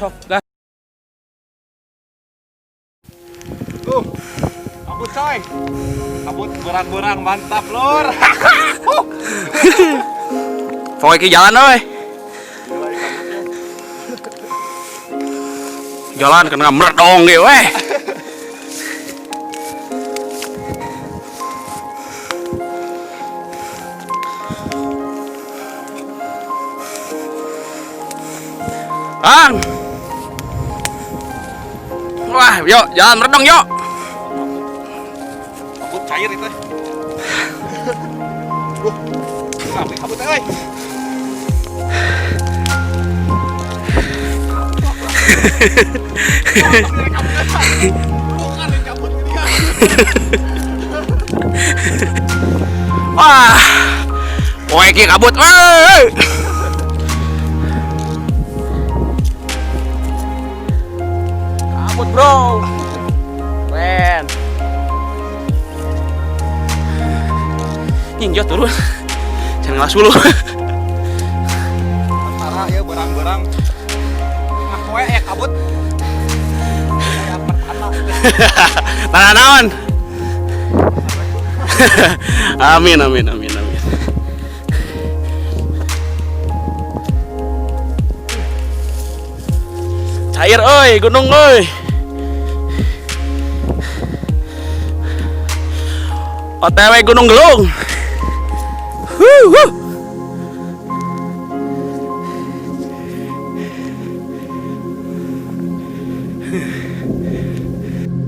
sok gas. Kabut coy. Kabut berang-berang mantap lur. Pokoknya ke jalan oi. Jalan kena meredong ge weh. Bang. Wah, yuk jalan meredong yuk. Kabut cair itu. Sampai kabut euy. Wah, poe kabut, kabut bro, keren. Nyinjot turun, jangan ngelas dulu. Parah ya berang-berang. Nah poe ya kabut. Tanah naon. Amin amin amin amin. Cair oi gunung oi. OTW Gunung Gelung.